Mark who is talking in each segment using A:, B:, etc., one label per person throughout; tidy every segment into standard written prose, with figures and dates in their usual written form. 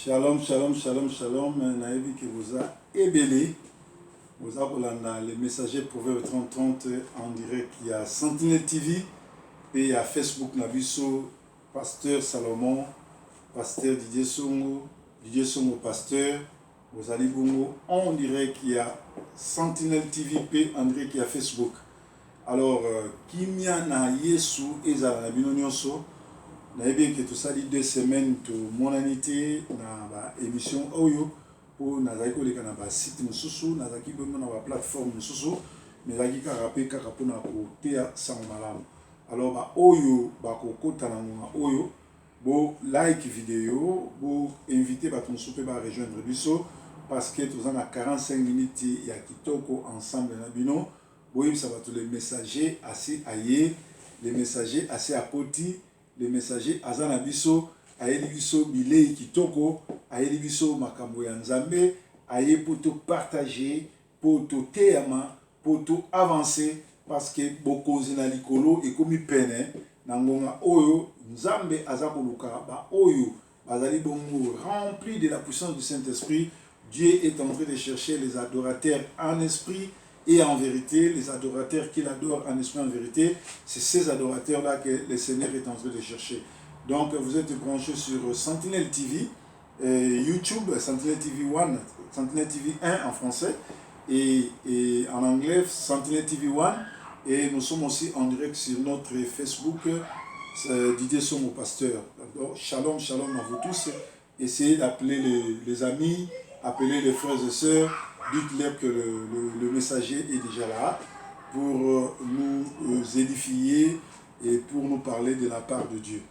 A: Shalom, shalom, shalom, shalom. Naïvi qui vous a ébélé. Vous avez les messagers Proverbe 30-30 en direct. Il y a Sentinelle TV et il y a Facebook Nabiso, Pasteur Salomon, Pasteur Didier Songo, Pasteur. Vous allez en direct. Il y a Sentinelle TV et en direct. Il y a Facebook. Alors, Kimia na Yesu Ezala Nabino Nyonso. Nous avons bien que tout ça dit 2 semaines de monanité na émission Oyo pour nazaki koleka na ba site mususu nazaki bongo na ba plateforme mususu mais zaki ka rappeler kaka pour na kotea sans malamu. Alors ba Oyo ba kokota na nga Oyo bo like vidéo bo inviter ba ton souper ba rejoindre biso parce que tous en a 45 minutes ya kitoko ensemble na bino bo ça va tous les messagers assez aillés, les messagers assez à côté. Les messagers azana biso ayeli biso bilei kitoko ayeli biso makambo ya nzambe aye pour te partager pour te teyama pour te avancer parce que bokonzi na likolo ekomi pene na ngonga oyo nzambe azakoluka ba oyo bazali bongo rempli de la puissance du Saint-Esprit. Dieu est en train de chercher les adorateurs en esprit et en vérité, les adorateurs qu'il adore en esprit en vérité, c'est ces adorateurs-là que le Seigneur est en train de chercher. Donc, vous êtes branchés sur Sentinelle TV, YouTube, Sentinelle TV 1, Sentinelle TV 1 en français, et en anglais, Sentinelle TV 1. Et nous sommes aussi en direct sur notre Facebook, Didier Songo, Pasteur. Donc, shalom, shalom à vous tous. Essayez d'appeler les amis, appelez les frères et sœurs. Dites-leur que le messager est déjà là pour nous édifier et pour nous parler de la part de Dieu.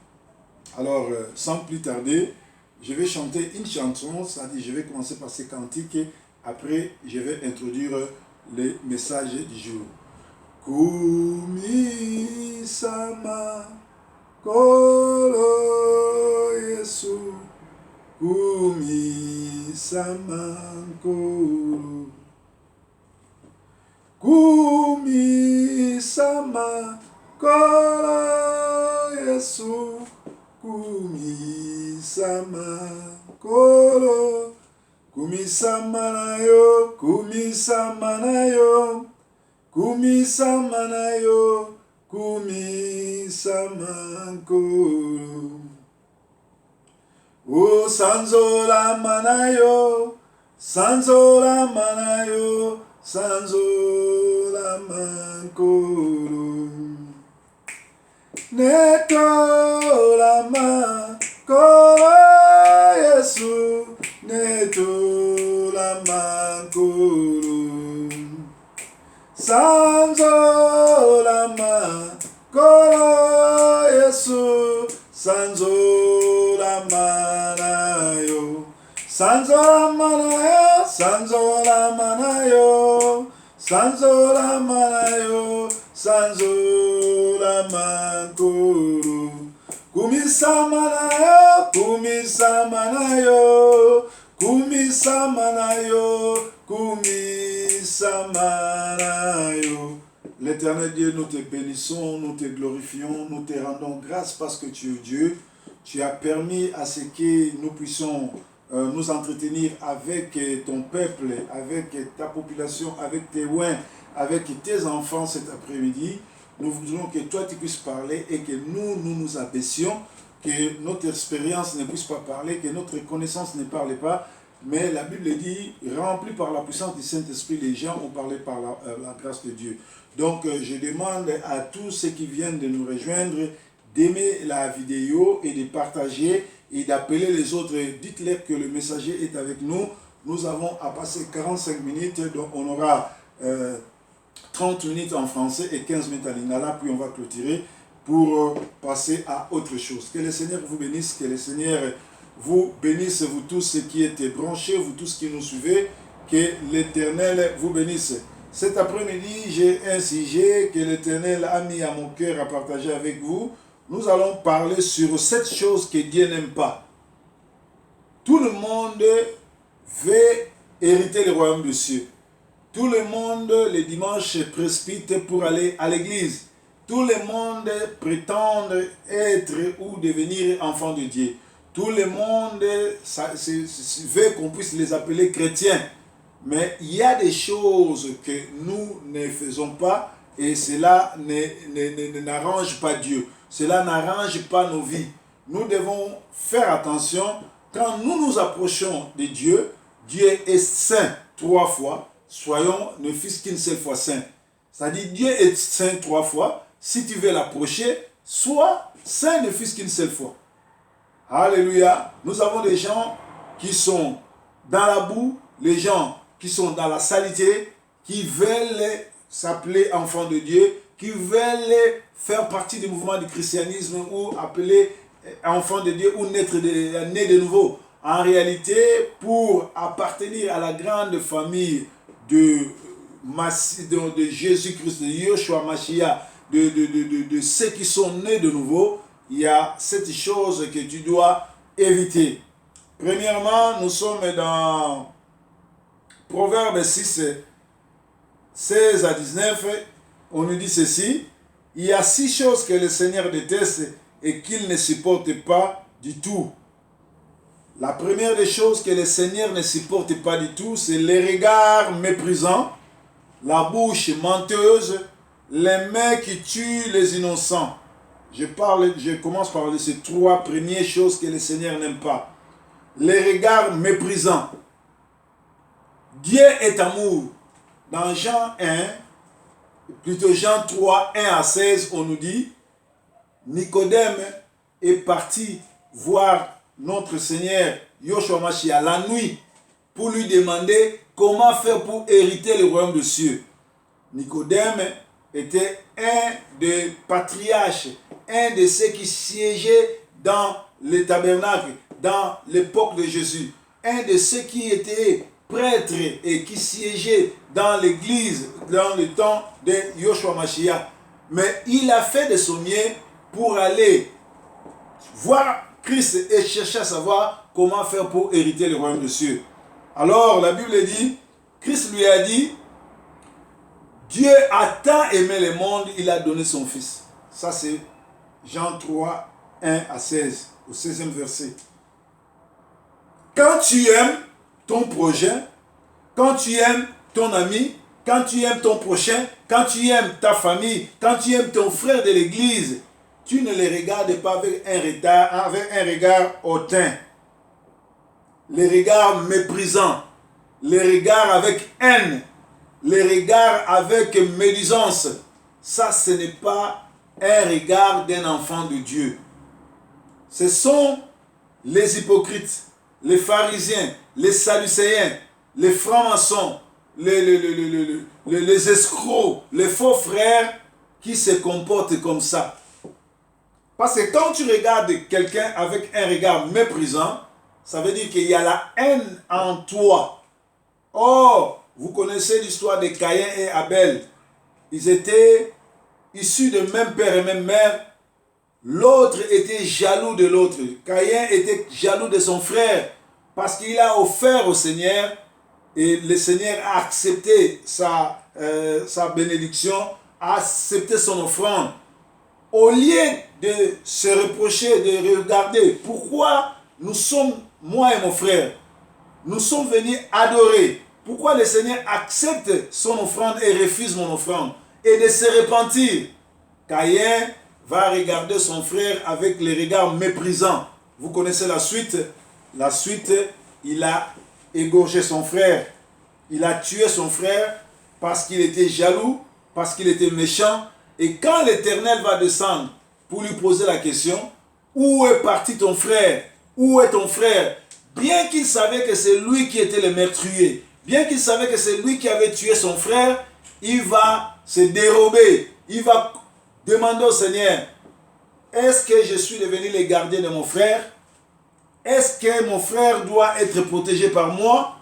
A: Alors, sans plus tarder, je vais chanter une chanson, c'est-à-dire je vais commencer par ces cantiques et après je vais introduire les messages du jour. Kumi sama kolo Yesu Kumi Samanko Kumi Sama Kolo Yesu Kumi Sama Kolo Kumi Samanayo Kumi Samanayo Kumi Samanayo Kumi Samanko O sanzola manayo, sanzola manayo, sanzola mankoro. Netola mankoro Yesu, netola mankoro. Sanzola mankoro Yesu, sanzola manayo, sanzola manayo, sanzola manayo, sanzola manayo, sanzola mankoro. Kumisa manayo, kumisa manayo, kumisa manayo, kumisa manayo. L'Éternel Dieu, nous te bénissons, nous te glorifions, nous te rendons grâce parce que tu es Dieu. Tu as permis à ce que nous puissions nous entretenir avec ton peuple, avec ta population, avec tes oins, avec tes enfants cet après-midi. Nous voudrions que toi tu puisses parler et que nous nous abaissions, que notre expérience ne puisse pas parler, que notre connaissance ne parle pas. Mais la Bible dit, rempli par la puissance du Saint-Esprit, les gens ont parlé par la grâce de Dieu. Donc, je demande à tous ceux qui viennent de nous rejoindre d'aimer la vidéo et de partager et d'appeler les autres. Dites-leur que le messager est avec nous. Nous avons à passer 45 minutes, donc on aura 30 minutes en français et 15 minutes en lingala, puis on va clôturer pour passer à autre chose. Que le Seigneur vous bénisse, que le Seigneur vous bénisse, vous tous ceux qui étaient branchés, vous tous qui nous suivez, que l'Éternel vous bénisse. Cet après-midi, j'ai un sujet que l'Éternel a mis à mon cœur à partager avec vous. Nous allons parler sur cette chose que Dieu n'aime pas. Tout le monde veut hériter le royaume des cieux. Tout le monde, le dimanche, précipite pour aller à l'église. Tout le monde prétend être ou devenir enfant de Dieu. Tout le monde veut qu'on puisse les appeler chrétiens. Mais il y a des choses que nous ne faisons pas et cela n'arrange pas Dieu. Cela n'arrange pas nos vies. Nous devons faire attention. Quand nous nous approchons de Dieu, Dieu est saint 3 fois. Soyons ne fût-ce qu'une seule fois saint. C'est-à-dire Dieu est saint 3 fois. Si tu veux l'approcher, sois saint ne fût-ce qu'une seule fois. Alléluia. Nous avons des gens qui sont dans la boue, les gens qui sont dans la saleté, qui veulent s'appeler enfants de Dieu, qui veulent faire partie du mouvement du christianisme ou appeler enfants de Dieu ou naître né de nouveau. En réalité, pour appartenir à la grande famille de Jésus-Christ, de Yoshua Mashiach, de ceux qui sont nés de nouveau, il y a cette chose que tu dois éviter. Premièrement, nous sommes dans Proverbe 6, 16 à 19. On nous dit ceci: il y a 6 choses que le Seigneur déteste et qu'il ne supporte pas du tout. La première des choses que le Seigneur ne supporte pas du tout, c'est les regards méprisants, la bouche menteuse, les mains qui tuent les innocents. Je commence par ces 3 premières choses que le Seigneur n'aime pas. Les regards méprisants. Dieu est amour. Dans Jean 3, 1 à 16, on nous dit, Nicodème est parti voir notre Seigneur Yoshua Mashiach la nuit pour lui demander comment faire pour hériter le royaume des cieux. Nicodème était un des patriarches, un de ceux qui siégeaient dans le tabernacle, dans l'époque de Jésus, un de ceux qui étaient prêtres et qui siégeaient dans l'église dans le temps de Yoshua Mashiach. Mais il a fait de son mieux pour aller voir Christ et chercher à savoir comment faire pour hériter le royaume des cieux. Alors la Bible dit, Christ lui a dit, Dieu a tant aimé le monde, il a donné son Fils. Ça c'est Jean 3, 1 à 16, au 16e verset. Quand tu aimes ton prochain, quand tu aimes ton ami, quand tu aimes ton prochain, quand tu aimes ta famille, quand tu aimes ton frère de l'église, tu ne les regardes pas avec un regard hautain, les regards méprisants, les regards avec haine, les regards avec médisance. Ça, ce n'est pas un regard d'un enfant de Dieu. Ce sont les hypocrites, les pharisiens, les sadducéens, les francs-maçons, les escrocs, les faux frères qui se comportent comme ça. Parce que quand tu regardes quelqu'un avec un regard méprisant, ça veut dire qu'il y a la haine en toi. Oh, vous connaissez l'histoire de Caïn et Abel. Ils étaient issus de même père et même mère. L'autre était jaloux de l'autre. Caïn était jaloux de son frère parce qu'il a offert au Seigneur et le Seigneur a accepté sa bénédiction, a accepté son offrande. Au lieu de se reprocher, de regarder pourquoi nous sommes, moi et mon frère, nous sommes venus adorer. Pourquoi le Seigneur accepte son offrande et refuse mon offrande? Et de se repentir. Caïn va regarder son frère avec les regards méprisants. Vous connaissez la suite. La suite, il a égorgé son frère. Il a tué son frère parce qu'il était jaloux, parce qu'il était méchant. Et quand l'Éternel va descendre pour lui poser la question, où est parti ton frère? Où est ton frère? Bien qu'il savait que c'est lui qui était le meurtrier, bien qu'il savait que c'est lui qui avait tué son frère, il va se dérober. Il va demander au Seigneur, est-ce que je suis devenu le gardien de mon frère? Est-ce que mon frère doit être protégé par moi?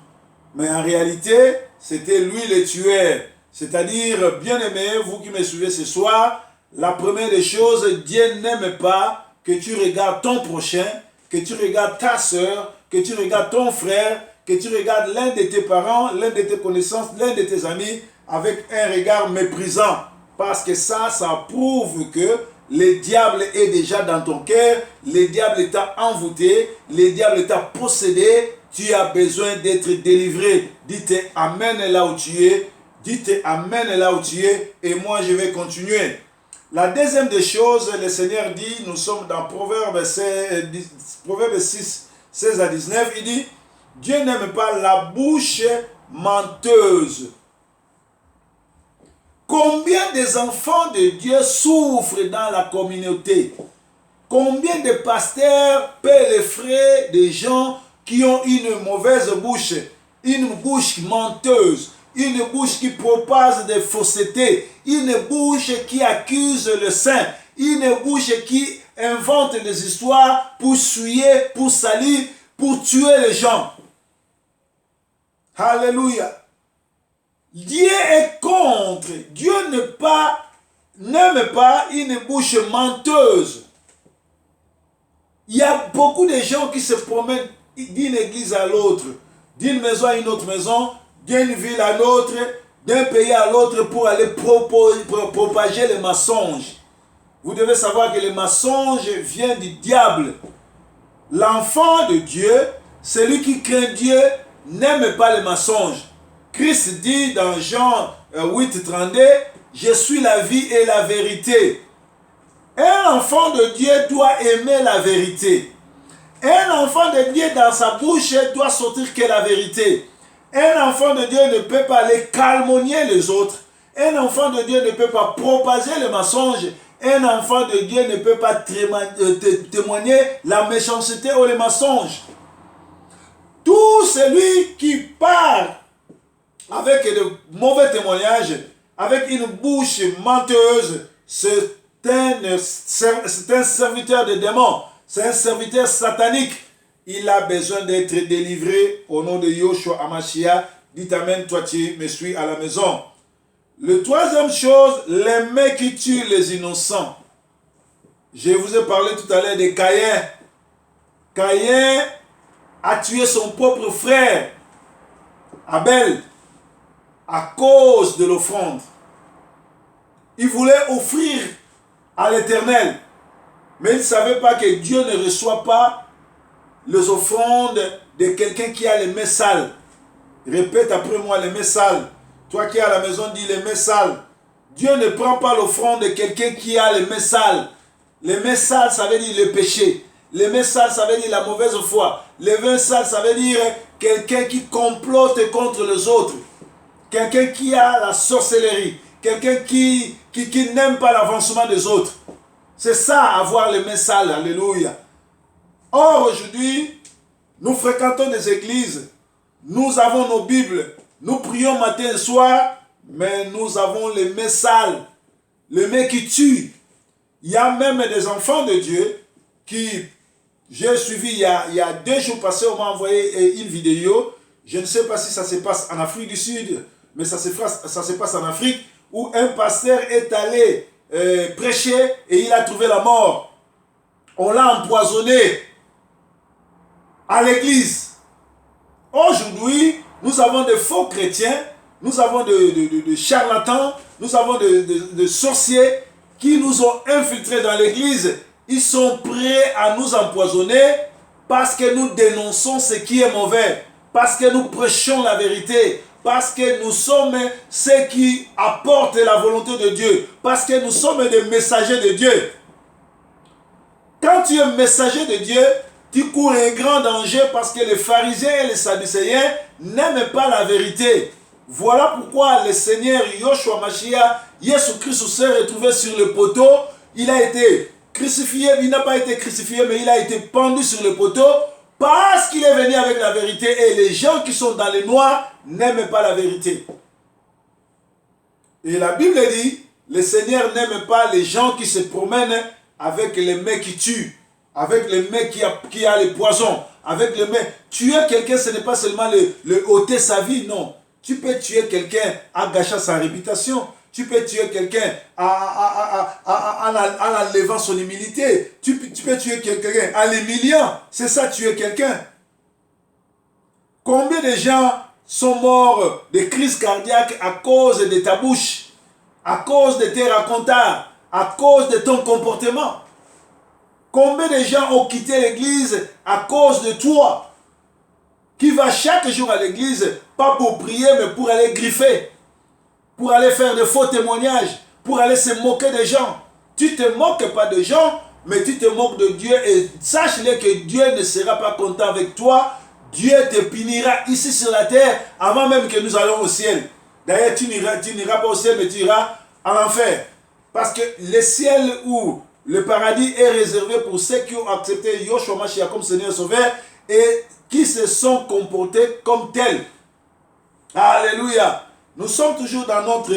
A: Mais en réalité, c'était lui le tueur. C'est-à-dire, bien-aimés, vous qui me suivez ce soir, la première des choses, Dieu n'aime pas que tu regardes ton prochain, que tu regardes ta soeur, que tu regardes ton frère, que tu regardes l'un de tes parents, l'un de tes connaissances, l'un de tes amis avec un regard méprisant. Parce que ça prouve que le diable est déjà dans ton cœur, le diable t'a envoûté, le diable t'a possédé, tu as besoin d'être délivré. Dites Amen là où tu es, dites Amen là où tu es, et moi je vais continuer. La deuxième des choses, le Seigneur dit, nous sommes dans Proverbe 6, 16 à 19, il dit, Dieu n'aime pas la bouche menteuse. Combien des enfants de Dieu souffrent dans la communauté? Combien de pasteurs paient les frais des gens qui ont une mauvaise bouche, une bouche menteuse, une bouche qui propage des faussetés, une bouche qui accuse le saint, une bouche qui invente des histoires pour souiller, pour salir, pour tuer les gens. Alléluia. Dieu est contre. Dieu n'aime pas une bouche menteuse. Il y a beaucoup de gens qui se promènent d'une église à l'autre, d'une maison à une autre maison, d'une ville à l'autre, d'un pays à l'autre pour aller propager les mensonges. Vous devez savoir que le mensonge vient du diable. L'enfant de Dieu, celui qui craint Dieu, n'aime pas les mensonges. Christ dit dans Jean 8, 32, « Je suis la vie et la vérité ». Un enfant de Dieu doit aimer la vérité. Un enfant de Dieu dans sa bouche doit sortir que la vérité. Un enfant de Dieu ne peut pas aller calomnier les autres. Un enfant de Dieu ne peut pas propager le mensonge. Un enfant de Dieu ne peut pas témoigner la méchanceté ou les mensonges. Tout celui qui parle avec de mauvais témoignages, avec une bouche menteuse, c'est un serviteur de démons, c'est un serviteur satanique. Il a besoin d'être délivré au nom de Yoshua Hamashiach. Dites Amen, toi tu me suis à la maison. Le troisième chose, les mains qui tuent les innocents. Je vous ai parlé tout à l'heure de Caïn. Caïn a tué son propre frère, Abel, à cause de l'offrande. Il voulait offrir à l'Éternel, mais il ne savait pas que Dieu ne reçoit pas les offrandes de quelqu'un qui a les mains sales. Répète après moi, les mains sales. Toi qui es à la maison, dis les mains sales. Dieu ne prend pas l'offrande de quelqu'un qui a les mains sales. Les mains sales, ça veut dire le péché. Les mains sales, ça veut dire la mauvaise foi. Les mains sales, ça veut dire quelqu'un qui complote contre les autres. Quelqu'un qui a la sorcellerie. Quelqu'un qui n'aime pas l'avancement des autres. C'est ça, avoir les mains sales. Alléluia. Or, aujourd'hui, nous fréquentons des églises. Nous avons nos Bibles. Nous prions matin et soir. Mais nous avons les mains sales. Les mains qui tuent. Il y a même des enfants de Dieu qui... J'ai suivi il y a 2 jours passés, on m'a envoyé une vidéo. Je ne sais pas si ça se passe en Afrique du Sud, mais ça se passe en Afrique, où un pasteur est allé prêcher et il a trouvé la mort. On l'a empoisonné à l'église. Aujourd'hui, nous avons de faux chrétiens, nous avons de charlatans, nous avons de sorciers qui nous ont infiltrés dans l'église. Ils sont prêts à nous empoisonner parce que nous dénonçons ce qui est mauvais, parce que nous prêchons la vérité, parce que nous sommes ceux qui apportent la volonté de Dieu, parce que nous sommes des messagers de Dieu. Quand tu es messager de Dieu, tu cours un grand danger parce que les pharisiens et les sadducéens n'aiment pas la vérité. Voilà pourquoi le Seigneur Yoshua Mashiach, Jésus-Christ s'est retrouvé sur le poteau. Il a été crucifié, il n'a pas été crucifié, mais il a été pendu sur le poteau parce qu'il est venu avec la vérité et les gens qui sont dans les noirs n'aiment pas la vérité. Et la Bible dit, le Seigneur n'aime pas les gens qui se promènent avec les mains qui tuent, avec les mains qui a les poisons, avec les mains. Tuer quelqu'un, ce n'est pas seulement le ôter sa vie, non. Tu peux tuer quelqu'un en gâchant sa réputation. Tu peux tuer quelqu'un en enlevant son humilité. Tu peux tuer quelqu'un en l'humiliant. C'est ça, tuer quelqu'un. Combien de gens sont morts de crise cardiaque à cause de ta bouche, à cause de tes racontars, à cause de ton comportement? Combien de gens ont quitté l'église à cause de toi? Qui va chaque jour à l'église, pas pour prier, mais pour aller griffer, pour aller faire de faux témoignages, pour aller se moquer des gens. Tu ne te moques pas de gens, mais tu te moques de Dieu. Et sache-le que Dieu ne sera pas content avec toi. Dieu te punira ici sur la terre avant même que nous allons au ciel. D'ailleurs, tu n'iras pas au ciel, mais tu iras en enfer. Parce que le ciel ou le paradis est réservé pour ceux qui ont accepté Yoshua Mashiach comme Seigneur et Sauveur et qui se sont comportés comme tels. Alléluia. Nous sommes toujours dans notre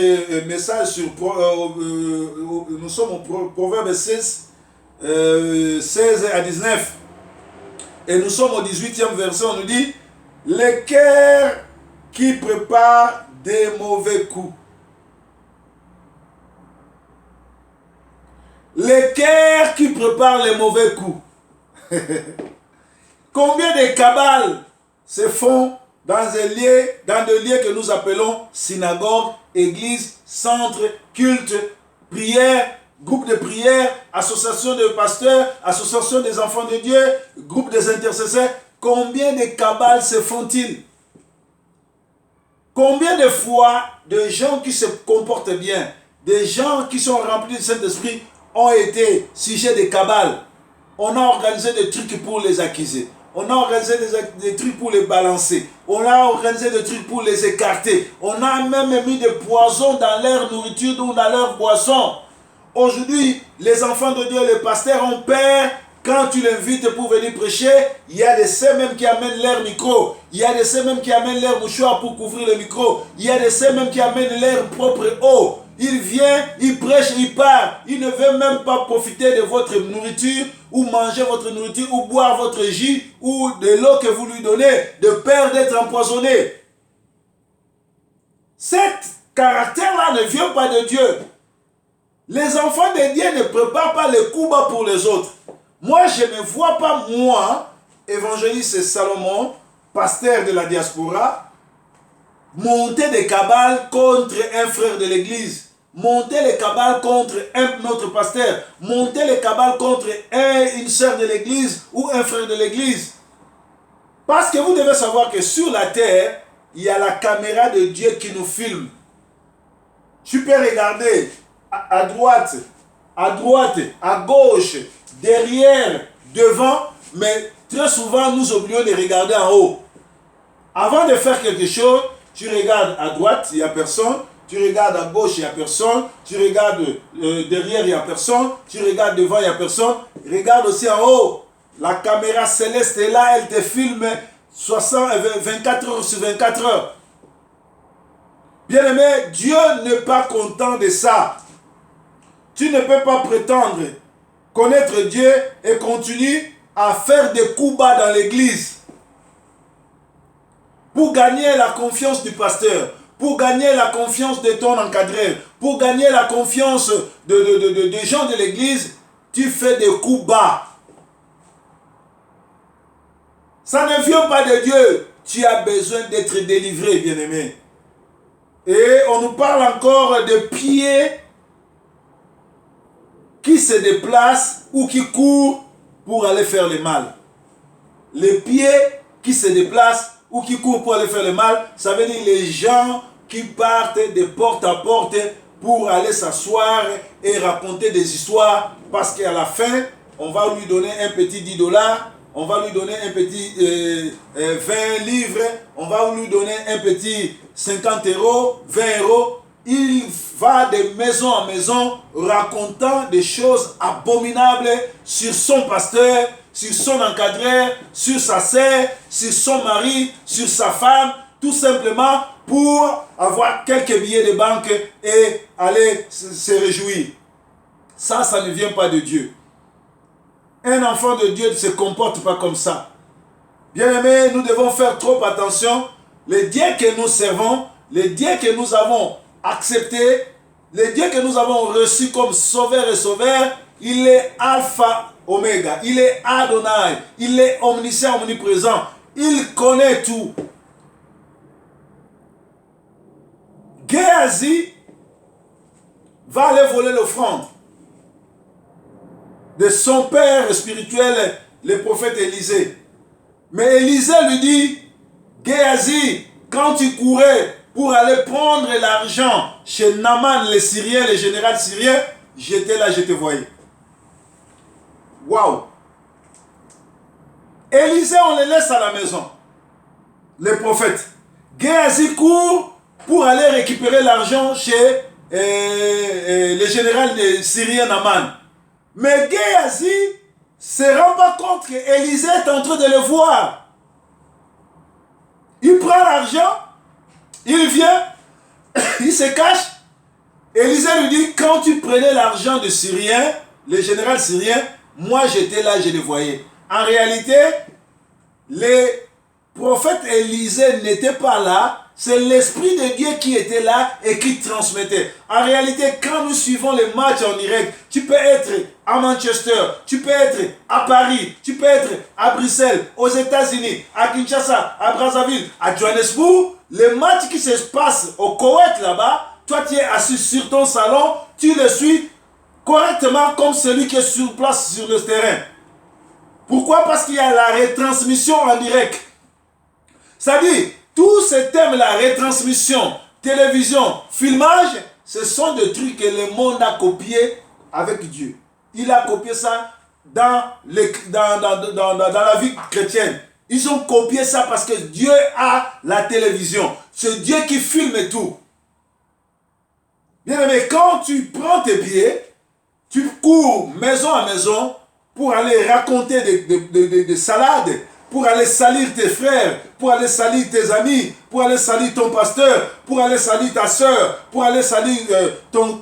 A: message sur... nous sommes au Proverbe 16, 16 à 19. Et nous sommes au 18e verset, on nous dit, le cœur qui prépare des mauvais coups. Le cœur qui prépare les mauvais coups. Combien de cabales se font dans des lieux que nous appelons synagogue, église, centre, culte, prière, groupe de prière, association de pasteurs, association des enfants de Dieu, groupe des intercesseurs. Combien de cabales se font-ils? Combien de fois de gens qui se comportent bien, des gens qui sont remplis du Saint-Esprit ont été sujets de cabales? On a organisé des trucs pour les accuser. On a organisé des trucs pour les balancer. On a organisé des trucs pour les écarter. On a même mis des poisons dans leur nourriture ou dans leur boisson. Aujourd'hui, les enfants de Dieu, les pasteurs ont peur. Quand tu l'invites pour venir prêcher, il y a de ceux même qui amènent leur micro. Il y a de ceux même qui amènent leur mouchoir pour couvrir le micro. Il y a de ceux même qui amènent leur propre eau. Il vient, il prêche, il part. Il ne veut même pas profiter de votre nourriture ou manger votre nourriture ou boire votre jus ou de l'eau que vous lui donnez de peur d'être empoisonné. Cet caractère-là ne vient pas de Dieu. Les enfants de Dieu ne préparent pas les coups bas pour les autres. Moi, je ne vois pas, moi, évangéliste Salomon, pasteur de la diaspora, monter des cabales contre un frère de l'église. Monter les cabales contre un autre pasteur, monter les cabales contre une sœur de l'église ou un frère de l'église. Parce que vous devez savoir que sur la terre, il y a la caméra de Dieu qui nous filme. Tu peux regarder à droite, à gauche, derrière, devant, mais très souvent nous oublions de regarder en haut. Avant de faire quelque chose, tu regardes à droite, il n'y a personne. Tu regardes à gauche, il n'y a personne. Tu regardes derrière, il n'y a personne. Tu regardes devant, il n'y a personne. Regarde aussi en haut. La caméra céleste est là, elle te filme 24 heures sur 24 heures. Bien-aimé, Dieu n'est pas content de ça. Tu ne peux pas prétendre connaître Dieu et continuer à faire des coups bas dans l'église pour gagner la confiance du pasteur, pour gagner la confiance de ton encadreur, pour gagner la confiance des gens de l'église. Tu fais des coups bas. Ça ne vient pas de Dieu. Tu as besoin d'être délivré, bien-aimé. Et on nous parle encore de pieds qui se déplacent ou qui courent pour aller faire le mal. Les pieds qui se déplacent ou qui courent pour aller faire le mal, ça veut dire les gens qui partent de porte à porte pour aller s'asseoir et raconter des histoires, parce qu'à la fin, on va lui donner un petit 10 $, on va lui donner un petit 20 livres, on va lui donner un petit 50 €, 20 €. Il va de maison en maison racontant des choses abominables sur son pasteur, sur son encadreur, sur sa sœur, sur son mari, sur sa femme, tout simplement pour avoir quelques billets de banque et aller se réjouir. Ça ne vient pas de Dieu. Un enfant de Dieu ne se comporte pas comme ça. Bien-aimés, nous devons faire trop attention. Le Dieu que nous servons, le Dieu que nous avons accepté, le Dieu que nous avons reçu comme sauveur et sauveur, il est Alpha, Oméga, il est Adonai, il est omniscient, omniprésent, il connaît tout. Géasi va aller voler l'offrande. de son père spirituel, le prophète Élisée. Mais Élisée lui dit, Géasi, quand tu courais pour aller prendre l'argent chez Naaman, le Syrien, le général syrien, j'étais là, je te voyais. Waouh! Élisée, on le laisse à la maison. Le prophète. Géasi court pour aller récupérer l'argent chez le général syrien Naaman. Mais Géasi ne se rend pas compte qu'Élisée est en train de le voir. Il prend l'argent, il vient, il se cache. Élisée lui dit, quand tu prenais l'argent du Syrien, le général syrien, moi j'étais là, je le voyais. En réalité, le prophète Élisée n'était pas là, c'est l'Esprit de Dieu qui était là et qui transmettait. En réalité, quand nous suivons les matchs en direct, tu peux être à Manchester, tu peux être à Paris, tu peux être à Bruxelles, aux États-Unis, à Kinshasa, à Brazzaville, à Johannesburg. Le match qui se passe au Koweït là-bas, toi tu es assis sur ton salon, tu le suis correctement comme celui qui est sur place sur le terrain. Pourquoi? Parce qu'il y a la retransmission en direct. C'est-à-dire, tous ces thèmes, la retransmission, télévision, filmage, ce sont des trucs que le monde a copiés avec Dieu. Il a copié ça dans la vie chrétienne. Ils ont copié ça parce que Dieu a la télévision. C'est Dieu qui filme tout. Bien aimé, quand tu prends tes billets, tu cours maison à maison pour aller raconter des salades, pour aller salir tes frères, pour aller salir tes amis, pour aller salir ton pasteur, pour aller salir ta soeur, pour aller salir ton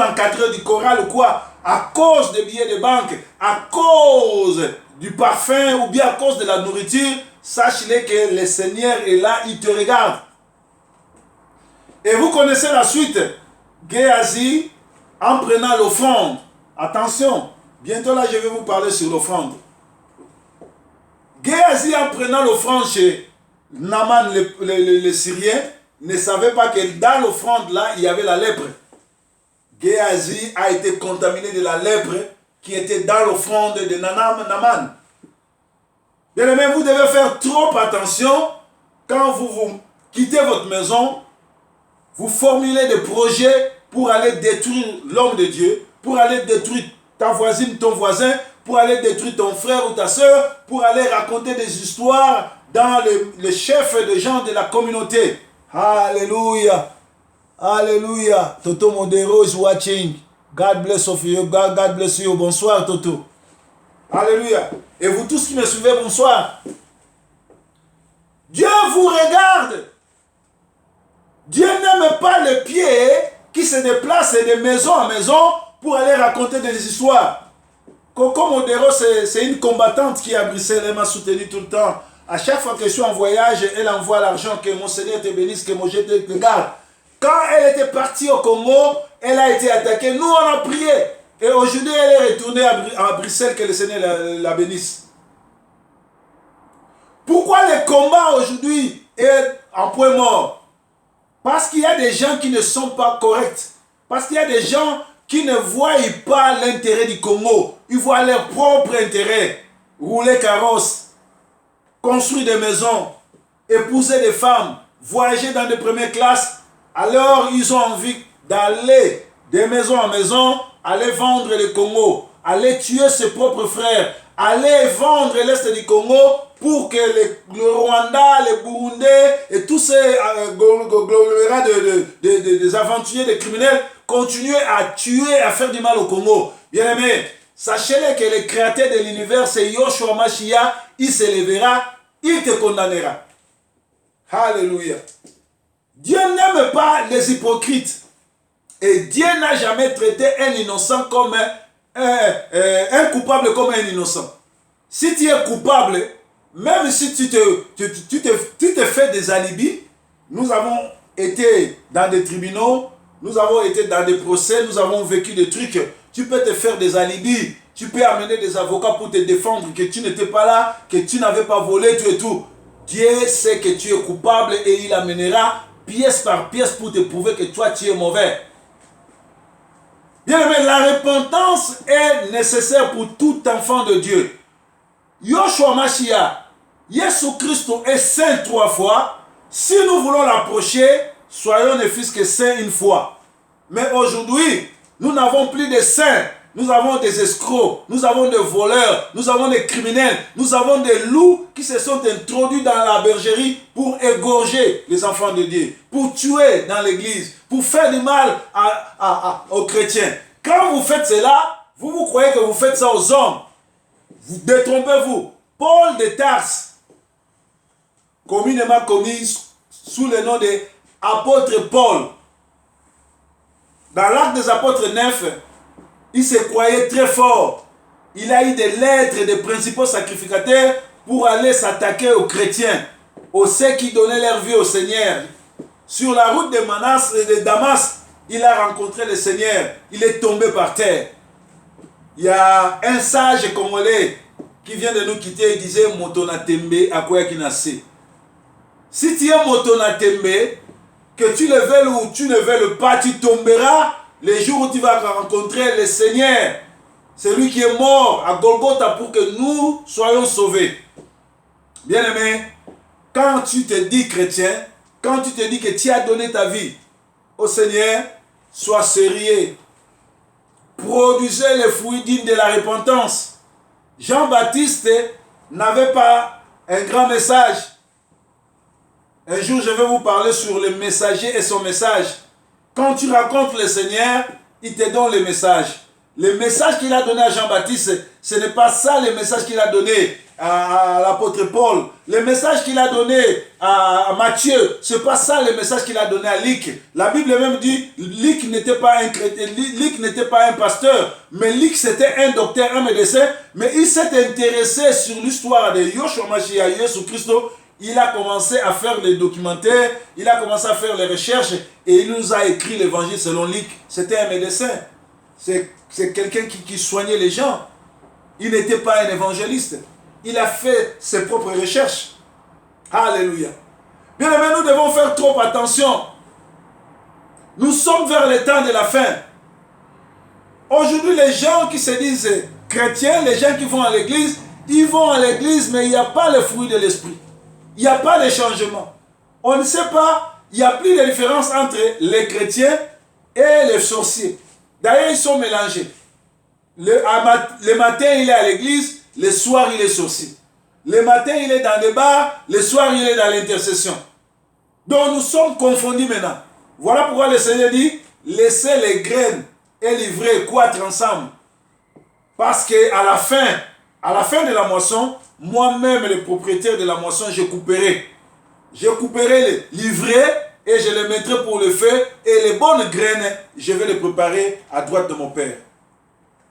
A: encadreur du choral ou quoi, à cause des billets de banque, à cause du parfum ou bien à cause de la nourriture, sache-le que le Seigneur est là, il te regarde. Et vous connaissez la suite. Géasi, en prenant l'offrande, attention, bientôt là je vais vous parler sur l'offrande. Géasi, en prenant l'offrande chez Naaman le Syrien, ne savait pas que dans l'offrande là, il y avait la lèpre. Géasi a été contaminé de la lèpre qui était dans l'offrande de Naaman. Bien aimé, vous devez faire trop attention quand vous quittez votre maison, vous formulez des projets pour aller détruire l'homme de Dieu, pour aller détruire ta voisine, ton voisin, pour aller détruire ton frère ou ta soeur, pour aller raconter des histoires dans les chefs des gens de la communauté. Alléluia. Alléluia. Toto Modero is watching. God bless you. God bless you. Bonsoir Toto. Alléluia. Et vous tous qui me suivez, bonsoir. Dieu vous regarde. Dieu n'aime pas les pieds qui se déplacent de maison en maison pour aller raconter des histoires. Coco Modero, c'est une combattante qui est à Bruxelles, elle m'a soutenu tout le temps. À chaque fois que je suis en voyage, elle envoie l'argent, que mon Seigneur te bénisse, que mon Dieu te garde. Quand elle était partie au Congo, elle a été attaquée. Nous, on a prié. Et aujourd'hui, elle est retournée à Bruxelles, que le Seigneur la bénisse. Pourquoi le combat aujourd'hui est en point mort? Parce qu'il y a des gens qui ne sont pas corrects. Parce qu'il y a des gens qui ne voient pas l'intérêt du Congo. Ils voient leur propre intérêt. Rouler carrosse, construire des maisons, épouser des femmes, voyager dans des premières classes. Alors ils ont envie d'aller de maison en maison, aller vendre le Congo, aller tuer ses propres frères, aller vendre l'Est du Congo pour que le Rwanda, les Burundais et tous ces glomérats des aventuriers, des criminels continuent à tuer, à faire du mal au Congo. Bien aimé, sachez-le que le créateur de l'univers, c'est Yoshua Mashiach, il se lèvera, il te condamnera. Alléluia. Dieu n'aime pas les hypocrites. Et Dieu n'a jamais traité un innocent comme un coupable comme un innocent. Si tu es coupable, même si tu te fais des alibis, nous avons été dans des tribunaux, nous avons été dans des procès, nous avons vécu des trucs. Tu peux te faire des alibis, tu peux amener des avocats pour te défendre, que tu n'étais pas là, que tu n'avais pas volé, tout et tout. Dieu sait que tu es coupable et il amènera pièce par pièce pour te prouver que toi tu es mauvais. Bien aimé, la repentance est nécessaire pour tout enfant de Dieu. Yoshua Mashiach, Jésus Christ est saint 3 fois. Si nous voulons l'approcher, soyons ne fût-ce que saints une fois. Mais aujourd'hui, nous n'avons plus de saints. Nous avons des escrocs, nous avons des voleurs, nous avons des criminels, nous avons des loups qui se sont introduits dans la bergerie pour égorger les enfants de Dieu, pour tuer dans l'église, pour faire du mal aux chrétiens. Quand vous faites cela, vous croyez que vous faites ça aux hommes. Vous détrompez-vous. Paul de Tarse, communément connu sous le nom d'apôtre Paul, dans l'acte des apôtres 9, il se croyait très fort. Il a eu des lettres des principaux sacrificateurs pour aller s'attaquer aux chrétiens, aux ceux qui donnaient leur vie au Seigneur. Sur la route de Damas, il a rencontré le Seigneur. Il est tombé par terre. Il y a un sage congolais qui vient de nous quitter. Il disait Motonatembe Akoyakinase. Si tu es Motonatembe, que tu le veuilles ou tu ne veuilles pas, tu tomberas les jours où tu vas rencontrer le Seigneur, celui qui est mort à Golgotha pour que nous soyons sauvés. Bien-aimé, quand tu te dis chrétien, quand tu te dis que tu as donné ta vie au Seigneur, sois sérieux. Produisez les fruits dignes de la repentance. Jean-Baptiste n'avait pas un grand message. Un jour, je vais vous parler sur le messager et son message. Quand tu rencontres le Seigneur, il te donne le message. Le message qu'il a donné à Jean-Baptiste, ce n'est pas ça le message qu'il a donné à l'apôtre Paul. Le message qu'il a donné à Matthieu, ce n'est pas ça le message qu'il a donné à Luc. La Bible même dit, Luc n'était pas un chrétien, Luc n'était pas un pasteur, mais Luc c'était un docteur, un médecin, mais il s'est intéressé sur l'histoire de Yoshua Mashiach, Jésus Christ. Il a commencé à faire les documentaires, il a commencé à faire les recherches et il nous a écrit l'évangile selon Luc. C'était un médecin. C'est quelqu'un qui soignait les gens. Il n'était pas un évangéliste. Il a fait ses propres recherches. Alléluia. Bien aimé, nous devons faire trop attention. Nous sommes vers le temps de la fin. Aujourd'hui, les gens qui se disent chrétiens, les gens qui vont à l'église, ils vont à l'église, mais il n'y a pas le fruit de l'esprit. Il n'y a pas de changement. On ne sait pas, il n'y a plus de différence entre les chrétiens et les sorciers. D'ailleurs, ils sont mélangés. Le matin, il est à l'église, le soir, il est sorcier. Le matin, il est dans les bars, le soir, il est dans l'intercession. Donc, nous sommes confondus maintenant. Voilà pourquoi le Seigneur dit, laissez les graines et l'ivraie croître ensemble. Parce qu'à la fin de la moisson, moi-même, le propriétaire de la moisson, je couperai. Je couperai l'ivraie et je les mettrai pour le feu. Et les bonnes graines, je vais les préparer à droite de mon Père.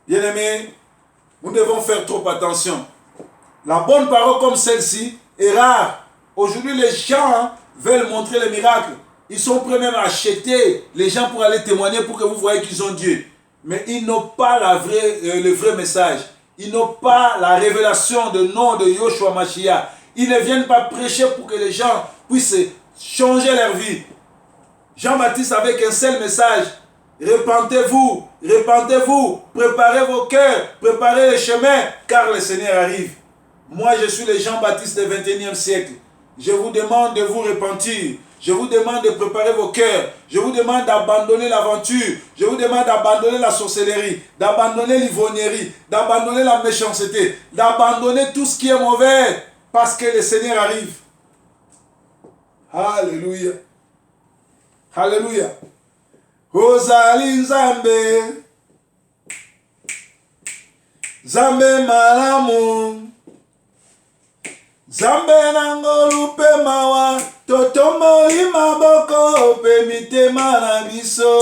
A: Bien-aimés, nous devons faire trop attention. La bonne parole comme celle-ci est rare. Aujourd'hui, les gens veulent montrer les miracles. Ils sont prêts même à acheter les gens pour aller témoigner pour que vous voyez qu'ils ont Dieu. Mais ils n'ont pas le vrai message. Ils n'ont pas la révélation du nom de Yoshua Mashiach. Ils ne viennent pas prêcher pour que les gens puissent changer leur vie. Jean-Baptiste avec un seul message. Repentez-vous, repentez-vous, préparez vos cœurs, préparez les chemins, car le Seigneur arrive. Moi, je suis le Jean-Baptiste du 21e siècle. Je vous demande de vous repentir. Je vous demande de préparer vos cœurs. Je vous demande d'abandonner l'aventure. Je vous demande d'abandonner la sorcellerie, d'abandonner l'ivrognerie, d'abandonner la méchanceté, d'abandonner tout ce qui est mauvais, parce que le Seigneur arrive. Alléluia. Alléluia. Ozali Nzambe, Nzambe malamu, Nzambe nangolupe mawa, totomoli maboko pe mitema na biso.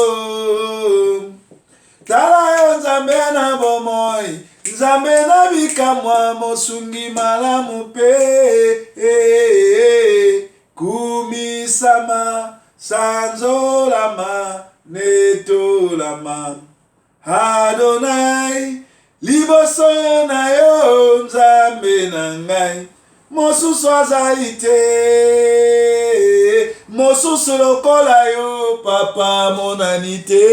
A: Tala yo Nzambe na bomoi, Nzambe na bikamwa mosungi malamu pe kumisama sanzolama netolama Adonai liboso na yo Nzambe na ngai mosusu azali te mosusu lokola yo papa monani te.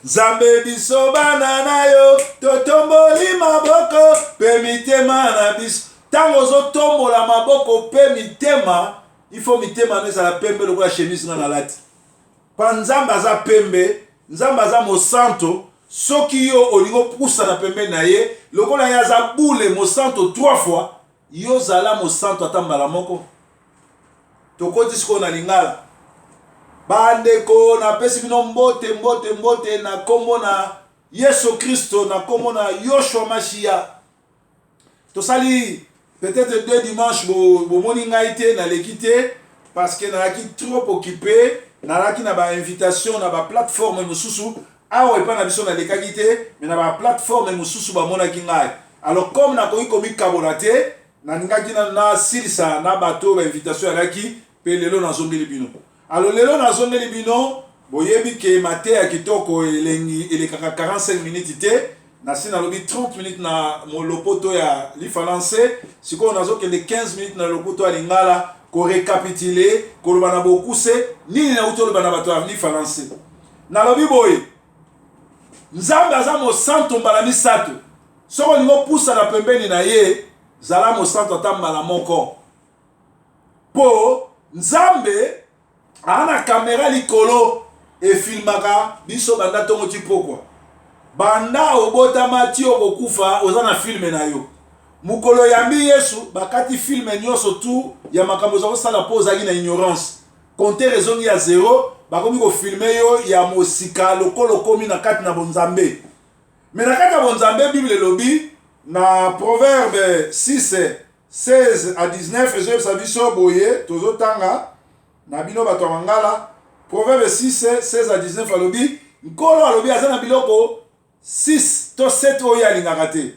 A: Nzambe biso bana na yo totomboli maboko pe mitema na biso. Tango ozotombola maboko pe mitema, il faut mitema ne ezala pembe lokola chemise nga na lati. Pa nzambe aza pembe, nzambe aza mosanto, soki yo olingo pusa na pembe na ye, lokola ye aza boule mosanto 3 fois, yo zala mosanto ata mbala moko. Tokoti siko na lingala. Bandeko na pesi bino mbote na kombo na Yesu Kristo, na kombo na Yoshua Mashia. Tosali peut-être 2 dimanches bo moni ngai te na lekite parce que na ki trop occupé, na ki na ba invitation na ba plateforme mosusu awa epa na biso na lekaki te, mais na ba plateforme mosusu ba mona ki ngai. Alors comme na komi kabolate, na ngaki na silisa na bato ba invitation ya ki pe lelo na zongeli bino. Alors lelo na zongeli bino boyebi ke mate ya kitoko elengi elekaka 45 minutes te. Nasi na lobi 30 minutes na molopoto ya lifalancé, siko nazo kende 15 minutes na lopoto ya lingala ko récapituler ko loba na bokuse nini na utolo bana bato ya lifalancé. Na lobi boye Nzambe aza mosanto mbala misato. Soko lingo pusa na pembeni na ye zala mosanto ata mbala moko. Po Nzambe ana kamera likolo e filmaka biso banda tongo tipokwa. Banda obotama ti okokufa oza na filme na yo. Mukolo yambi Yesu bakati filme nyonso tu ya makambo za kosala po ozali na ignorance. Compter rezongi ya 0 bakomi ko filme yo ya mosika lokolo komi na kati na bonzambe. Mais na kati na bonzambe Bible lobi na Proverbe 6 16 à 19 Ezoyeb sa biso boye tozotanga na bino bato ya mangala. Proverbe 6 16 à 19 alobi nkolo alobi aza na biloko 6 to 7 oyo alingaka te.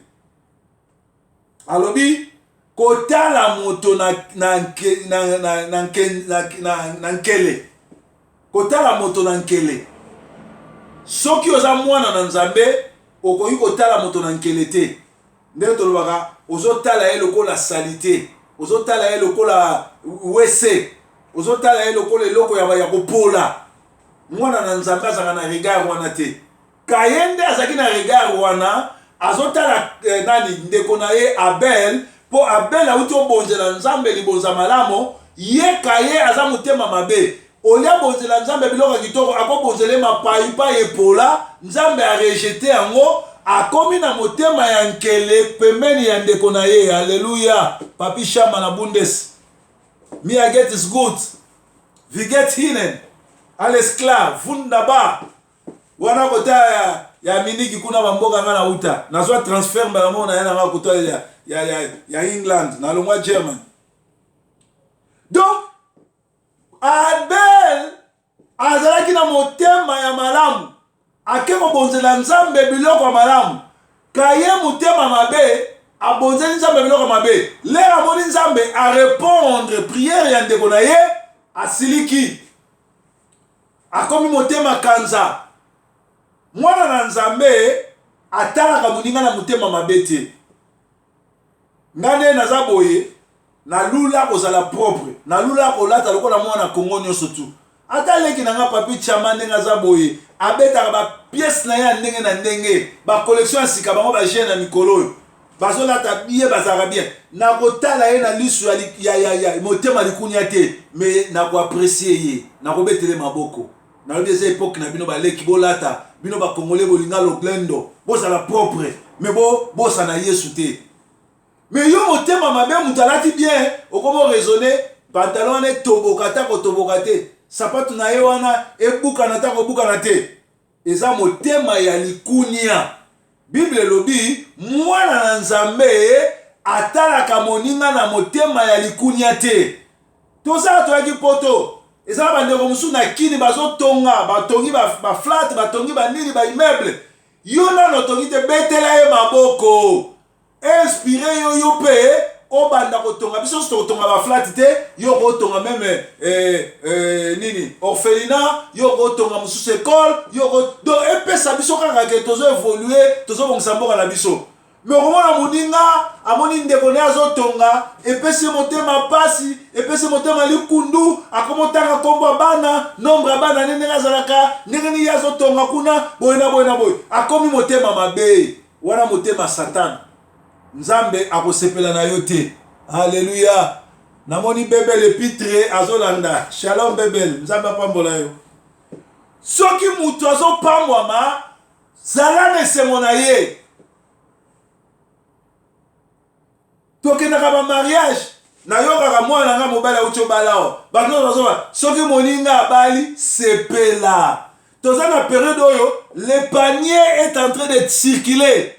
A: Alobi kotala moto na nkele. Kotala moto na nkele. Soki oza mwana na Nzambe okoki kotala moto na nkele te. Ndenge tolobaka ozotala ye lokola salite, ozotala ye lokola wese, ozotala ye lokola eloko ya kopola. Mwana na Nzambe azaka na regard wana te. Kayende azaki na regard wana azotala nani ndeko na ye Abel, po Abel auti obonzela Nzambe libonza malamo, ye kaye aza motema mabe. Olia bonzela Nzambe biloko kitoko akobonzele mapai pa epola, Nzambe a rejeté yango, akomi na motema ya nkele pembeni ya ndeko na ye. Haleluya. Papi Shama na Bundes. Me I get is good. We get hinen. Alesclave, wunderbar. Wana kota ya miniki kuna bamboka nga na uta. Nazwa transfer mbala mona yana nga kota ya England na longwa German. Donc Abel azalaki na motema ya malamu. Akeko bonzela Nzambe biloko ya malamu. Kaye motema mabe abonzeli Nzambe biloko mabe. Lera moni Nzambe a répondre prière ya ndeko na ye asiliki. Akomi motema kanza. Mwana na Nzambe atalaka moninga na motema mabe te. Ngane naza boye na lula kozala propre, na lula kolata lokola mwana Kongo nyonso tu. Ata leki na nga papi Chama ndenge aza boye abetaka ba pièce na ya ndenge na ndenge, ba collection sika bango ba jeune na mikolo bazolata biye bazaka bien. Na kotala ye na lisu ya motema likunya te, mais na ko apprécier ye, na ko betele maboko. Na lobi eza époque na bino baleki bolata, bino ba Congolais bolinga lo glendo, bozala propre, mais bosa na Yesu te. Mais yo motema mabe mutalati bien, okomo raisonner, pantalon ne tobokata ko tobokate, sapatu na ye wana ebuka na ta ko buka na te. Eza motema ya likunya. Bible lobi mwana na Nzambe atalaka moninga na motema ya likunya te. Toza toyaki poto. Eza bandeko musu na kini bazotonga, batongi ba flat, batongi ba nini ba immeuble. Yo na notongi te betela ye maboko. Inspiré yo pe obanda kotonga biso sto kotonga ba flat te, yo kotonga même nini orphelinat, yo kotonga musu école, yo ko do epesa biso kaka ke tozo évoluer, tozo bongisa mboka na biso. Mais okomona moninga amoni ndeko ne azotonga epesi motema pasi epesi motema likundu akomotanga kombo bana nombre bana nene azalaka ndenge azotonga kuna boye akomi motema mabe wana motema Satan nzambe akosepela na yo te. Alléluia. Namoni Bebel epitre azolanda. Shalom Bebel, nzambe apambola yo. Soki mutu azopambwama zala na esengo na ye. Tokendaka ba mariage na yokaka mwana nga mobali auti obala o. Bato bazoba soki moninga abali sepela. Toza na période oyo le panier est en train de circuler.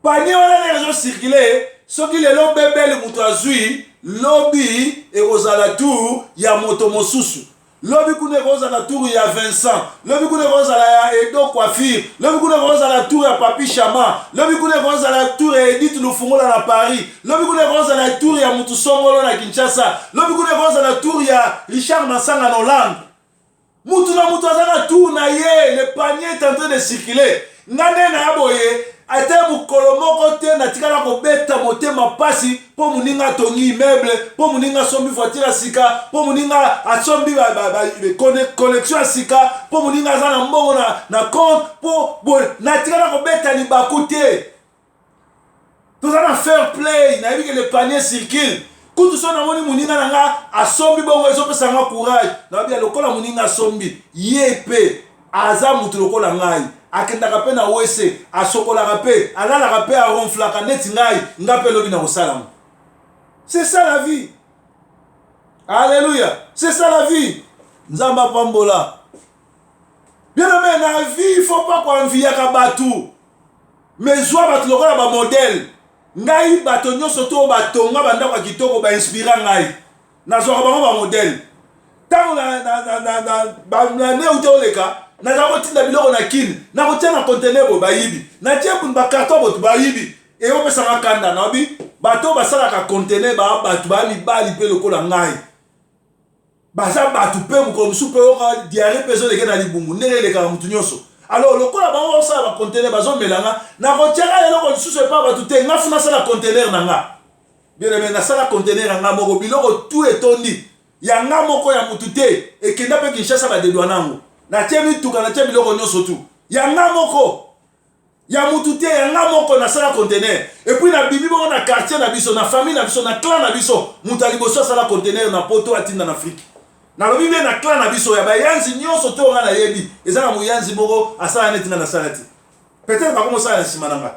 A: Panier wana na circuler soki lelo Bebel mutu azui lobi ekozala tour ya moto mosusu. Lobi kuna ekozala tour ya Vincent. Lobi kuna ekozala ya Edo Coiffure. Lobi kuna ekozala tour ya Papi Chama. Lobi kuna ekozala tour ya Edith Lufungola na Paris. Lobi kuna ekozala tour ya Mutu Songolo na Kinshasa. Lobi kuna ekozala tour ya Richard Masanga na Hollande. Mutu na mutu azana tour na ye. Le panier est en train de circuler. Ngane na yaboye. Ate mukolo moko te na tika na kobeta motema pasi po muninga tongi immeuble po muninga sombi voiture sika po muninga asombi collection sika po muninga azana mbongo na compte po na tika na kobeta libaku te. Tozana fair play na yebi que le panier circule. Kutu so na moni muninga nanga asombi bongo ezopesa nga courage na bia lokola muninga asombi yepe aza mutu lokola ngai akendaka pe na wese asokolaka pe alalaka pe aronflaka neti ngai nga pe lobi na kosalamu. C'est ça la vie. Alléluia. C'est ça la vie. Nzamba pambola. Bien aimé, na vie il faut pas qu'on envie ka batu. Mais zwa batu lokola ba modèle. Ngai bato nyonso to batonga banda kwa kitoko ba inspira ngai. Na zwa ba modèle. Tango na ne utoleka na zako tinda biloko na kin na kotia na conteneur bo bayibi na tie kun ba carton bo bayibi e o pesa makanda na bi bato basala ka conteneur ba batu ba mibali pe lokola ngai baza batu pe mu super o diarrhée peso de na libungu ndenge le ka mutu nyonso. Alors lokola ba o sala ba conteneur bazo melanga na kotia ka eloko lisusu pa batu te nga funa sala conteneur na nga bien aimé na sala conteneur nga moko biloko tout etondi ya nga moko ya mutu te e kenda pe Kinshasa ba dedwa nango na temi tuka na temi loko nyoso tu ya nga moko ya mutu te ya nga moko na sala conteneur et puis na bibi bongo na quartier na biso na famille na biso na clan na biso mutu aliboso sala conteneur na poto atinda na Afrique na lobi be na clan na biso ya ba yanzi nyonso to nga na yebi ezala mu yanzi moko asala netinga na salati peut-être ba komo sala simananga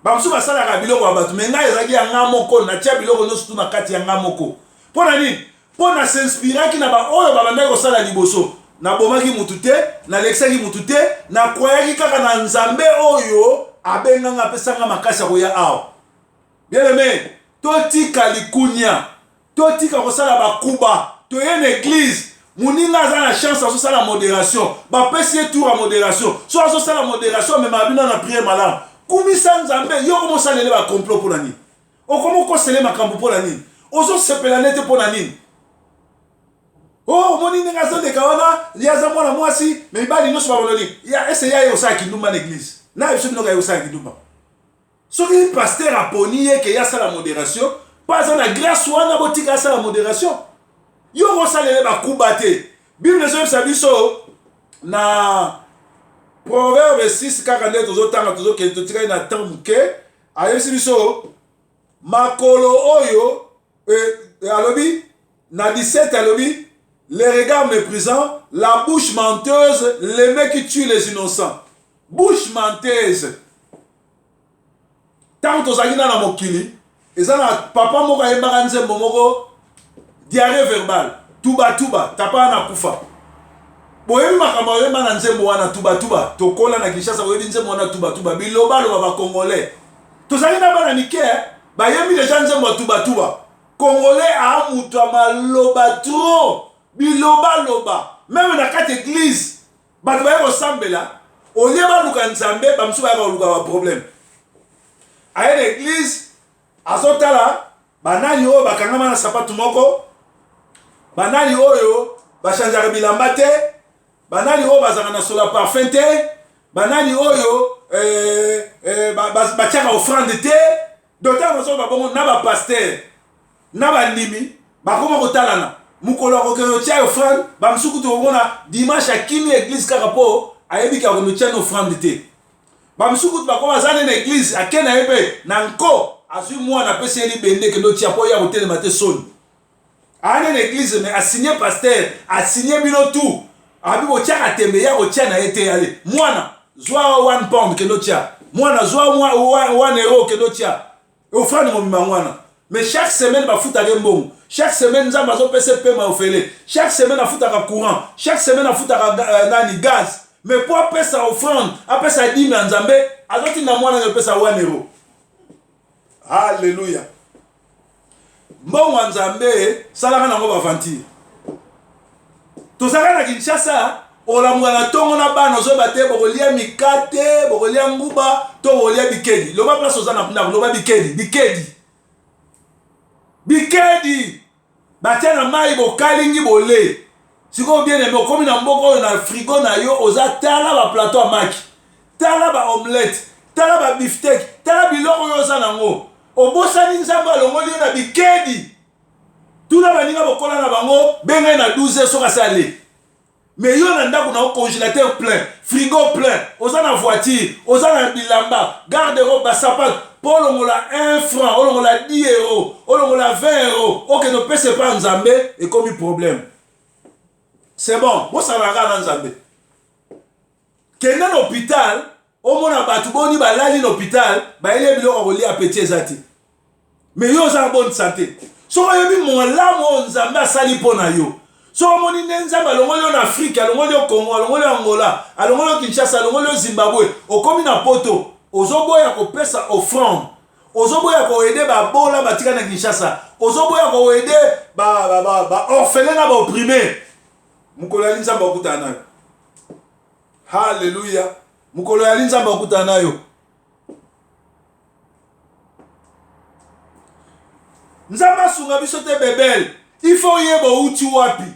A: ba msu ba sala ka biloko ba batu menga ezaki ya nga moko na tia biloko nyoso tu na kati ya nga moko pona nini pona s'inspirer ki na ba oyo ba bandai ko sala liboso na bomaki mutu te na lexaki mutu te na kwayaki kaka na nzambe oyo abenganga pesanga makasi koya awa. Bien aimé, totika likunya totika kosala bakuba toye na église muninga aza na chance aso sala modération bapesi ye tour ya modération so aso sala modération mema abino na prière malamu kumisa nzambe yo komosalele bakomplot mpona nini okomo kosele makambo mpona nini ozosepela nete mpona nini. Oh, moni ninga zonde kawana liaza mwana mwasi mibali nyonso baboloni ya ese ya yo sa kindumba na église na biso binoka yo sa kindumba soki pasteur aponi ye ke ya sala modération pas na grâce wana botika sala modération yo kosalele bakuba te. Bible ezobisa biso na Proverbe 6 kaka nde tozotanga tozokende totikali na temps moke ayebisi biso makolo oyo alobi na 17 alobi les regards méprisants, la bouche menteuse, les mecs qui tuent les innocents. Bouche menteuse. Tant que tu as mokili, et ça papa moko yembaka nzembo moko diarrhée verbale. Tuba, t'as pas na kufa. Boyebi makambo yemba na nzembo wana tuba. Tokola na Kinshasa boyebi nzembo wana tuba. Biloba ba congolais. Tozali na bana nike, ba yembi les gens nzembo tuba. Congolais a mutu maloba trop. Biloba même na kati église bato ba ressemble au lieu ba luka nzambe ba msu ba luka ba problème à l'église azotala banani oyo bakangama na sapatu moko banani oyo ba changeaka bilamba te banani oyo bazanga na sola parfum te
B: banani oyo batiaka offrande te d'autant mosusu babongo na bapaster na bandimi bakoma kotalana mokolo akokende otia offrande bamosuku tokomona dimanche akimi église kaka mpo ayebiki akende otia na offrande te bamosuku bakoma aza ne na église ake na ye mpe na nko azwi mwana apesi ye libende kende otia mpo ya kotelema te soni ane na église me asigne paster asigne bino tu abi botiaka tembe ya kotia na ye te ale mwana zwa 1 pound kende otia mwana zwa 1 euro kende otia offrande mobima mwana mais chaque semaine bafutaka mbongo chaque semaine nzambe azopesa pema ofele chaque semaine afutaka courant chaque semaine afutaka nani gaz mais po apesa offrande apesa dime ya nzambe azotinda mwana ngepesa 1 euro. Alléluia. Mbongo ya nzambe salaka nango bavantir tozalaka na Kinshasa olamuka na ntongo na bana ozoyeba te bokolia mikate bokolia nguba to bokolia bikedi loba place oza na ndako loba bikedi batia na mai bokalingi bole sikoyo bien aimé okomi na mboka oyo na frigo na yo oza tala baplateau ya maki tala baomelette tala babiftek tala biloko oyo oza nango obosani nzambe alongoli yo na bikedi tuna baninga bokola na bango bengai na 12 soka sale mais yo na ndako na congélateur plein frigo plein oza na voiture oza na bilamba garde-robe basapato mpo olongola 1 franc olongola 10 euro olongola 20 euro okende opesa pa nzambe ekomi problème. C'est bon bosalaka na nzambe kende na hôpital omona bato boni balali na hôpital bayele biloko kolia apeti eza te mais yo oza na bonne santé soko oyebi molamu oyo nzambe asali mpo na yo soko omoni nde nzambe alongoli yo na afrike alongoli yo congo alongoli yo angola alongoli yo kinshasa alongoli yo zimbabwe okomi na poto ozoboya kopesa offrande ozoboya koede babola batika na kinshasa ozoboya koede baorphelin na baopprimé mokolo yali nzambe akutana nayo. Halleluya. Mokolo yali nzambe akutana nayo. Nzambe asunga biso te bebel il faut yeba outi wapi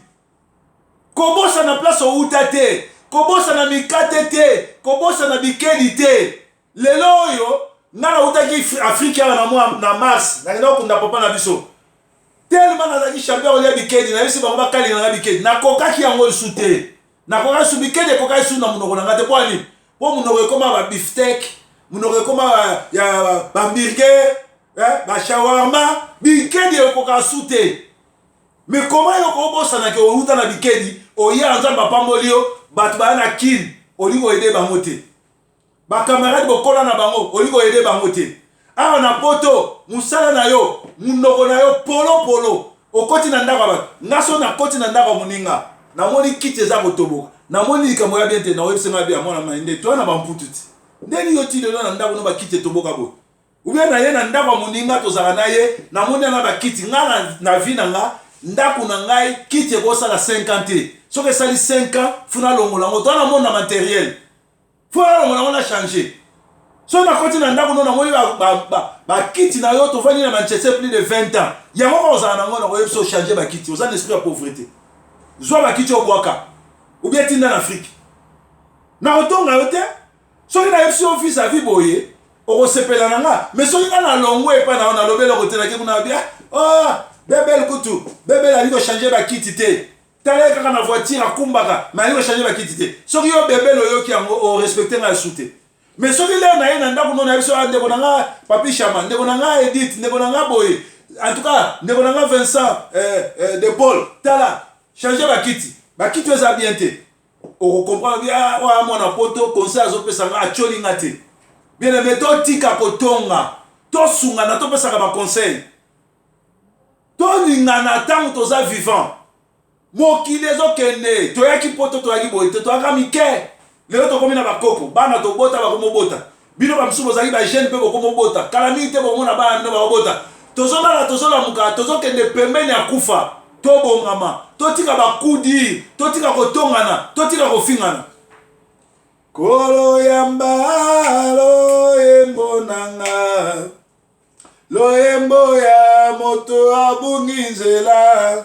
B: kobosa na place outa te kobosa na mikate te kobosa na bikedi te lelo oyo ngana utaki Afrique na mars na ngena okunda papa na biso tellement nazaki champion olia bikedi na bisi bango bakali na bikedi na kokaki yango lisu te na kokaki su bikedi kokaki su na munoko na ngate kwani po munoko ekoma ba beefsteak munoko ekoma ya bambirge ba shawarma bikedi ekoka su te mais comment yo kobosa na ke outa na bikedi oya nzamba pamboli yo bato ba na kin olingo ede bango te ba camarade bokola na bango olingo ede bango te awa na poto musala na yo munoko na yo polo okoti na ndako ba ngaso na koti na ndako muninga namoni kiti eza kotoboka namoni likambo ya bien te na oyebisenga bien mona mainde to na bamputu ti ndeni yo ti lelo na ndako no ba kiti toboka bo ubia na ye na ndako muninga tozala na ye namoni na ba kiti nga na vie na nga ndako na ngai kiti ekosala 50 soki esali 5 ans funa longola ngo to na mona matériel funa longola ngo na changer so na koti na ndako no namoni bakiti na yo tovandi na Manchester plus de 20 ans yango kozala nango na koyebiso changer bakiti oza na esprit ya pauvreté zwa bakiti obwaka ubia tinda na Afrique na otonga yo te soki na yebisi yo fils avi boye okosepela na nga mais soki nga na longo epa na yo nalobela kotelaki kuna bia bebel kutu bebel ali kochanger bakiti te tala kaka na voiture akumbaka mais ali kochanger bakiti te soki yo bebel oyoki yango orespecte nga esu te mais soki leo na ye na ndako nona biso ndeko na nga Papi Chama ndeko na nga Edith ndeko na nga boye en tout cas ndeko na nga Vincent de Paul tala changer bakiti eza bien te okocomprendre bien oya mwana poto conseil azopesa nga acholi nga te bien aimé totika kotonga tosungana topesaka baconseil tolingana ntango toza vivant mokili ezokende toyaki poto toyaki boye te toyaka mike lelo tokomi na bakoko bana tobota bakomobota bino bamosusu bozalaki bagene mpe bokomobota kala mingi te bomona bana bino bakobota tozolala tozolamuka tozokende pembeni ya kufa tobongama totika bakudi totika kotongana totika kofingana kolo yamba loyembo nanga loyembo ya moto abungi nzela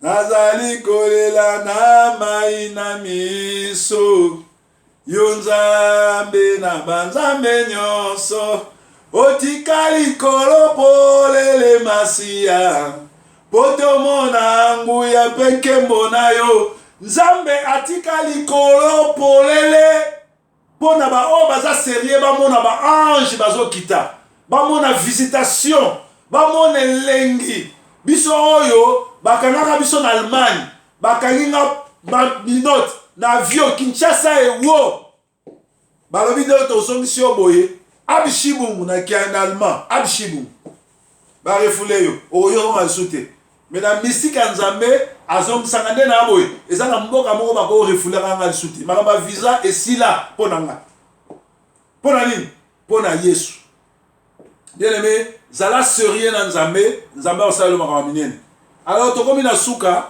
B: nazali kolela na mai na miso yo nzambe na banzambe nyonso otika likolo polele masiya po tomona nguya mpe nkembo na yo nzambe atika likolo polele mpo na baoyo baza serie bamona baange bazokita bamona visitation bamona elengi biso oyo bakangaka biso na Allemagne bakanginga minote na avion Kinshasa ewo balobi nde tozongisi yo boye abishibungu na kianda allemand abishibungu barefule yo oyo masu te mais na mystique ya nzambe azongisanga nde na boye eza na mboka moko bakorefulaka nga lisu te makambo visa esila mpo na nga mpo na nini mpo na Yesu bien aimé zala sérieux na nzambe nzambe asalelo makambo minene alors tokomi na suka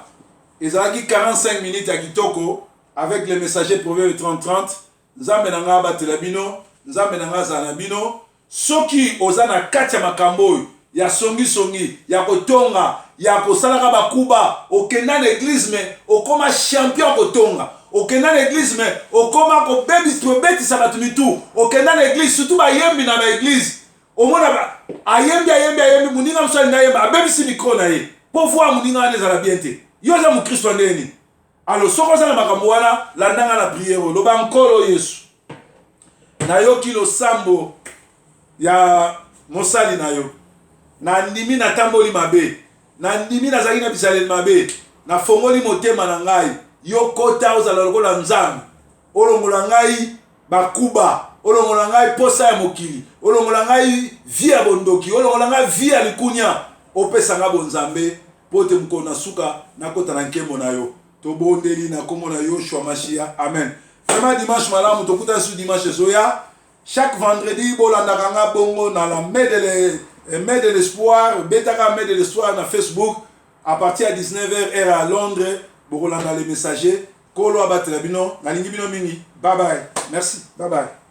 B: ezalaki 45 minutes ya kitoko avec le messager Proverbe 30-30 nzambe na nga abatela bino nzambe na nga azala na bino soki oza na kati ya makambo oyo ya songi ya kotonga ya kosalaka bakuba okenda na église me okoma champion kotonga okenda na église me okoma kobetisa bato mitu okenda na église surtout bayembi na baéglise omona ayembi moninga mosu alinga yemba abebisi mikro na ye mpo voir moninga wana ezala bien te yo oza mokristo ndeni alors soko oza na makambo wana landanga na priere loba nkolo Yesu nayoki losambo ya mosali na yo na ndimi natamboli mabe na ndimi nazali na bisaleli mabe na fongoli motema na ngai yo kota ozala lokola nzambe olongola ngai bakuba olongola ngai posa ya mokili olongola ngai vie ya bondoki olongola ngai vie ya likunya opesanga bonzambe po te mokolo na suka nakota na nkembo na yo tobondeli na kombo na Yoshua Mashia amen. Vraiment dimanche malamu tokuta su dimanche ezoya chaque vendredi bolandaka nga bongo na la main de l'espoir betaka main de l'espoir na Facebook à partir à 19h heure à Londres bokolanda les messagers kolo abatela bino nalingi bino mingi bye bye merci bye bye.